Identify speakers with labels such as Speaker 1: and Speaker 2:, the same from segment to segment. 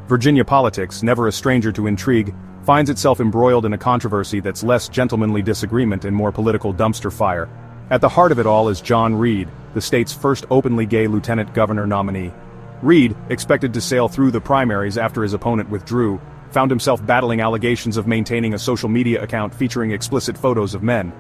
Speaker 1: Virginia politics, never a stranger to intrigue, finds itself embroiled in a controversy that's less gentlemanly disagreement and more political dumpster fire. At the heart of it all is John Reid, the state's first openly gay lieutenant governor nominee. Reid, expected to sail through the primaries after his opponent withdrew, found himself battling allegations of maintaining a social media account featuring explicit photos of men.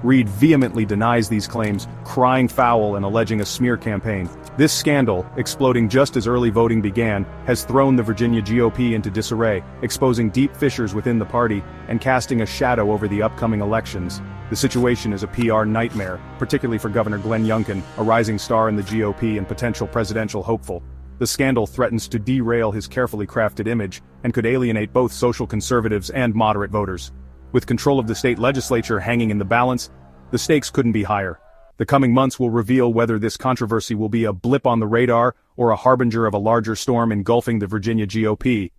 Speaker 1: Reid vehemently denies these claims, crying foul and alleging a smear campaign. This scandal, exploding just as early voting began, has thrown the Virginia GOP into disarray, exposing deep fissures within the party and casting a shadow over the upcoming elections. The situation is a PR nightmare, particularly for Governor Glenn Youngkin, a rising star in the GOP and potential presidential hopeful. The scandal threatens to derail his carefully crafted image and could alienate both social conservatives and moderate voters. With control of the state legislature hanging in the balance, the stakes couldn't be higher. The coming months will reveal whether this controversy will be a blip on the radar or a harbinger of a larger storm engulfing the Virginia GOP.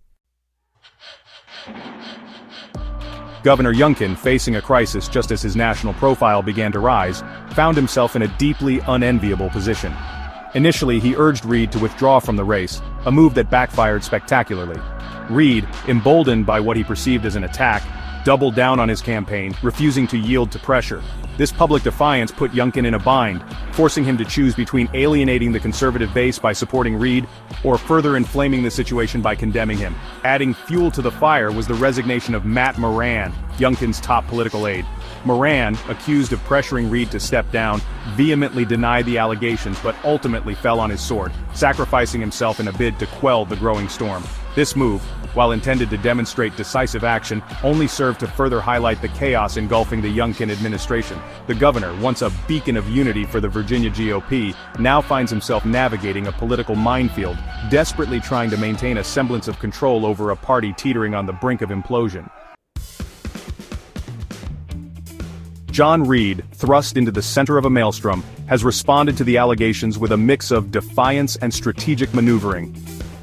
Speaker 1: Governor Youngkin, facing a crisis just as his national profile began to rise, found himself in a deeply unenviable position. Initially, he urged Reid to withdraw from the race, a move that backfired spectacularly. Reid, emboldened by what he perceived as an attack, doubled down on his campaign, refusing to yield to pressure. This public defiance put Youngkin in a bind, forcing him to choose between alienating the conservative base by supporting Reid, or further inflaming the situation by condemning him. Adding fuel to the fire was the resignation of Matt Moran, Youngkin's top political aide. Moran, accused of pressuring Reid to step down, vehemently denied the allegations but ultimately fell on his sword, sacrificing himself in a bid to quell the growing storm. This move, while intended to demonstrate decisive action, only served to further highlight the chaos engulfing the Youngkin administration. The governor, once a beacon of unity for the Virginia GOP, now finds himself navigating a political minefield, desperately trying to maintain a semblance of control over a party teetering on the brink of implosion. John Reid, thrust into the center of a maelstrom, has responded to the allegations with a mix of defiance and strategic maneuvering.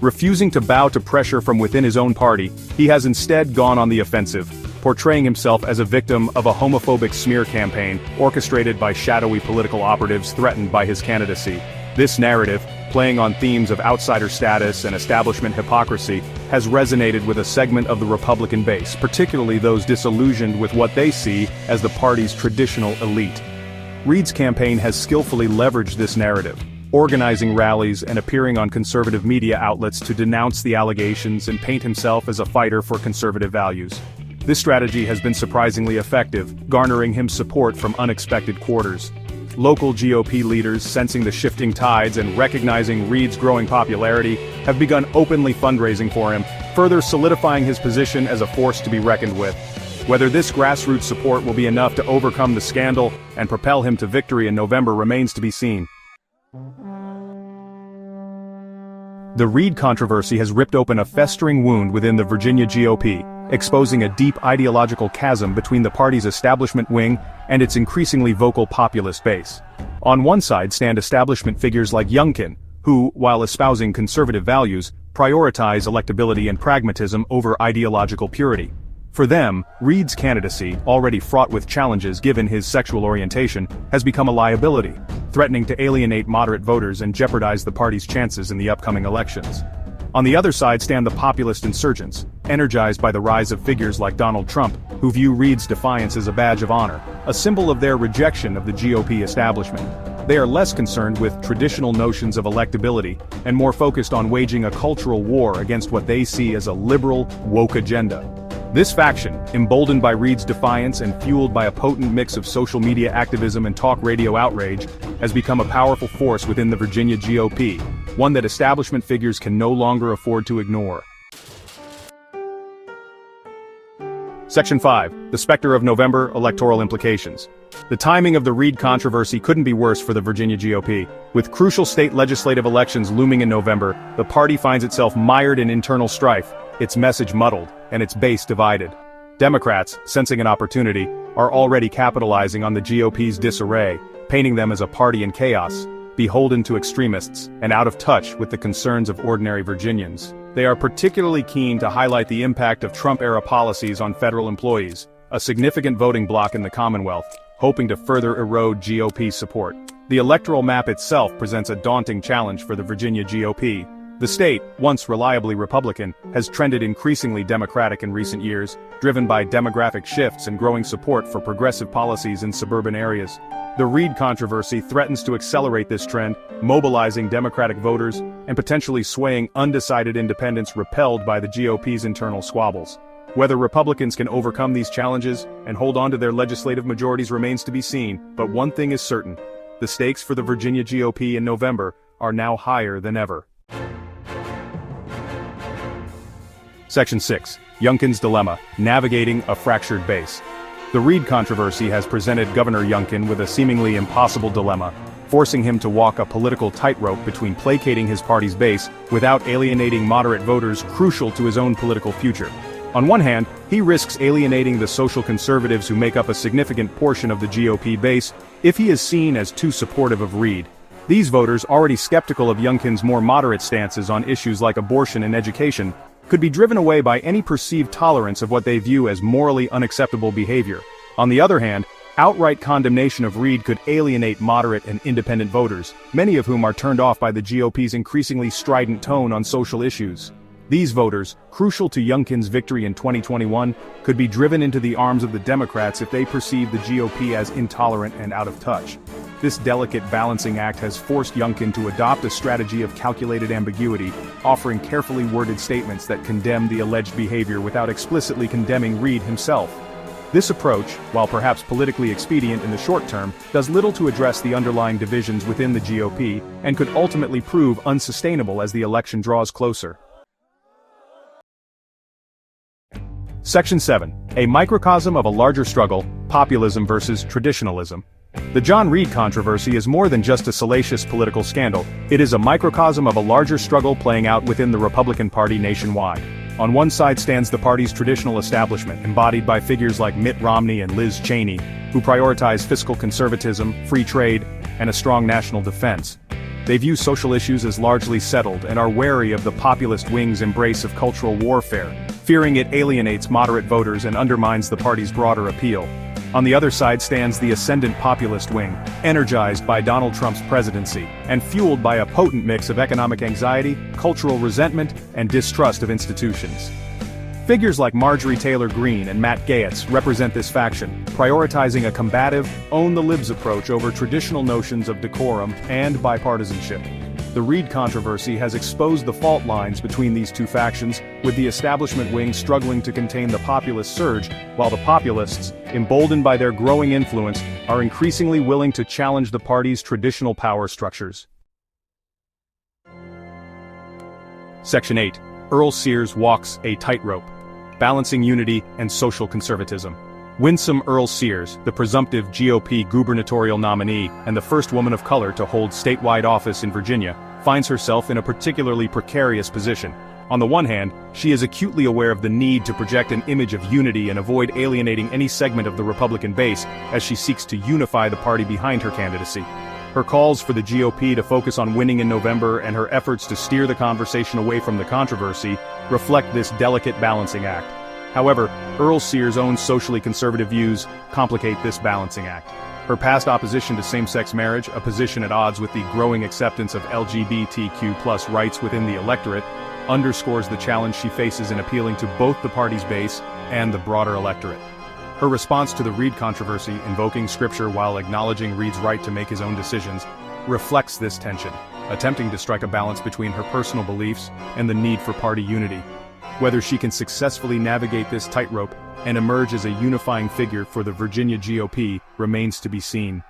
Speaker 1: Refusing to bow to pressure from within his own party, he has instead gone on the offensive, portraying himself as a victim of a homophobic smear campaign orchestrated by shadowy political operatives threatened by his candidacy. This narrative, playing on themes of outsider status and establishment hypocrisy, has resonated with a segment of the Republican base, particularly those disillusioned with what they see as the party's traditional elite. Reid's campaign has skillfully leveraged this narrative, organizing rallies and appearing on conservative media outlets to denounce the allegations and paint himself as a fighter for conservative values. This strategy has been surprisingly effective, garnering him support from unexpected quarters. Local GOP leaders, sensing the shifting tides and recognizing Reid's growing popularity, have begun openly fundraising for him, further solidifying his position as a force to be reckoned with. Whether this grassroots support will be enough to overcome the scandal and propel him to victory in November remains to be seen. The Reid controversy has ripped open a festering wound within the Virginia GOP, exposing a deep ideological chasm between the party's establishment wing and its increasingly vocal populist base. On one side stand establishment figures like Youngkin, who, while espousing conservative values, prioritize electability and pragmatism over ideological purity. For them, Reid's candidacy, already fraught with challenges given his sexual orientation, has become a liability, threatening to alienate moderate voters and jeopardize the party's chances in the upcoming elections. On the other side stand the populist insurgents, energized by the rise of figures like Donald Trump, who view Reid's defiance as a badge of honor, a symbol of their rejection of the GOP establishment. They are less concerned with traditional notions of electability and more focused on waging a cultural war against what they see as a liberal, woke agenda. This faction, emboldened by Reid's defiance and fueled by a potent mix of social media activism and talk radio outrage, has become a powerful force within the Virginia GOP, one that establishment figures can no longer afford to ignore. Section 5. The Spectre of November, Electoral Implications. The timing of the Reid controversy couldn't be worse for the Virginia GOP. With crucial state legislative elections looming in November, the party finds itself mired in internal strife, its message muddled, and its base divided. Democrats, sensing an opportunity, are already capitalizing on the GOP's disarray, painting them as a party in chaos, beholden to extremists, and out of touch with the concerns of ordinary Virginians. They are particularly keen to highlight the impact of Trump-era policies on federal employees, a significant voting bloc in the Commonwealth, hoping to further erode GOP support. The electoral map itself presents a daunting challenge for the Virginia GOP. The state, once reliably Republican, has trended increasingly Democratic in recent years, driven by demographic shifts and growing support for progressive policies in suburban areas. The Reid controversy threatens to accelerate this trend, mobilizing Democratic voters and potentially swaying undecided independents repelled by the GOP's internal squabbles. Whether Republicans can overcome these challenges and hold on to their legislative majorities remains to be seen, but one thing is certain: the stakes for the Virginia GOP in November are now higher than ever. Section 6. Youngkin's Dilemma: Navigating a Fractured Base. The Reid controversy has presented Governor Youngkin with a seemingly impossible dilemma, forcing him to walk a political tightrope between placating his party's base without alienating moderate voters crucial to his own political future. On one hand, he risks alienating the social conservatives who make up a significant portion of the GOP base if he is seen as too supportive of Reid. These voters, already skeptical of Youngkin's more moderate stances on issues like abortion and education, could be driven away by any perceived tolerance of what they view as morally unacceptable behavior. On the other hand, outright condemnation of Reid could alienate moderate and independent voters, many of whom are turned off by the GOP's increasingly strident tone on social issues. These voters, crucial to Youngkin's victory in 2021, could be driven into the arms of the Democrats if they perceive the GOP as intolerant and out of touch. This delicate balancing act has forced Youngkin to adopt a strategy of calculated ambiguity, offering carefully worded statements that condemn the alleged behavior without explicitly condemning Reid himself. This approach, while perhaps politically expedient in the short term, does little to address the underlying divisions within the GOP and could ultimately prove unsustainable as the election draws closer. Section 7. A microcosm of a larger struggle: populism versus traditionalism. The John Reid controversy is more than just a salacious political scandal. It is a microcosm of a larger struggle playing out within the Republican Party nationwide. On one side stands the party's traditional establishment, embodied by figures like Mitt Romney and Liz Cheney, who prioritize fiscal conservatism, free trade, and a strong national defense. They view social issues as largely settled and are wary of the populist wing's embrace of cultural warfare, fearing it alienates moderate voters and undermines the party's broader appeal. On the other side stands the ascendant populist wing, energized by Donald Trump's presidency, and fueled by a potent mix of economic anxiety, cultural resentment, and distrust of institutions. Figures like Marjorie Taylor Greene and Matt Gaetz represent this faction, prioritizing a combative, own-the-libs approach over traditional notions of decorum and bipartisanship. The Reid controversy has exposed the fault lines between these two factions, with the establishment wing struggling to contain the populist surge, while the populists, emboldened by their growing influence, are increasingly willing to challenge the party's traditional power structures. Section 8. Earl Sears walks a tightrope: balancing unity and social conservatism. Winsome Earl Sears, the presumptive GOP gubernatorial nominee and the first woman of color to hold statewide office in Virginia, finds herself in a particularly precarious position. On the one hand, she is acutely aware of the need to project an image of unity and avoid alienating any segment of the Republican base as she seeks to unify the party behind her candidacy. Her calls for the GOP to focus on winning in November and her efforts to steer the conversation away from the controversy reflect this delicate balancing act. However, Earl Sears' own socially conservative views complicate this balancing act. Her past opposition to same-sex marriage, a position at odds with the growing acceptance of LGBTQ+ rights within the electorate, underscores the challenge she faces in appealing to both the party's base and the broader electorate. Her response to the Reid controversy, invoking scripture while acknowledging Reid's right to make his own decisions, reflects this tension, attempting to strike a balance between her personal beliefs and the need for party unity. Whether she can successfully navigate this tightrope and emerge as a unifying figure for the Virginia GOP remains to be seen.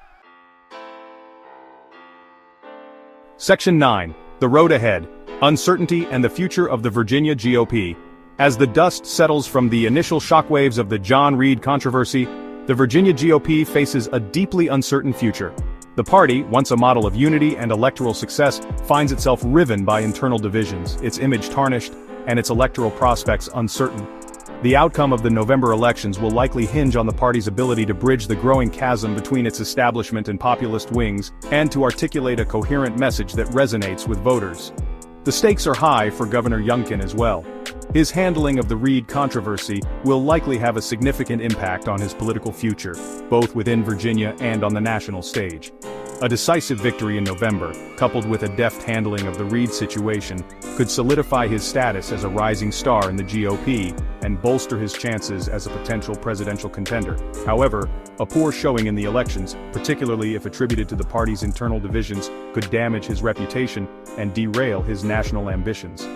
Speaker 1: Section 9. The Road Ahead: Uncertainty and the Future of the Virginia GOP. As the dust settles from the initial shockwaves of the John Reid controversy, the Virginia GOP faces a deeply uncertain future. The party, once a model of unity and electoral success, finds itself riven by internal divisions, its image tarnished, and its electoral prospects uncertain. The outcome of the November elections will likely hinge on the party's ability to bridge the growing chasm between its establishment and populist wings, and to articulate a coherent message that resonates with voters. The stakes are high for Governor Youngkin as well. His handling of the Reid controversy will likely have a significant impact on his political future, both within Virginia and on the national stage. A decisive victory in November, coupled with a deft handling of the Reid situation, could solidify his status as a rising star in the GOP and bolster his chances as a potential presidential contender. However, a poor showing in the elections, particularly if attributed to the party's internal divisions, could damage his reputation and derail his national ambitions.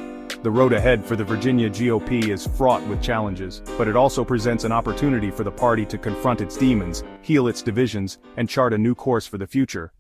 Speaker 1: The road ahead for the Virginia GOP is fraught with challenges, but it also presents an opportunity for the party to confront its demons, heal its divisions, and chart a new course for the future.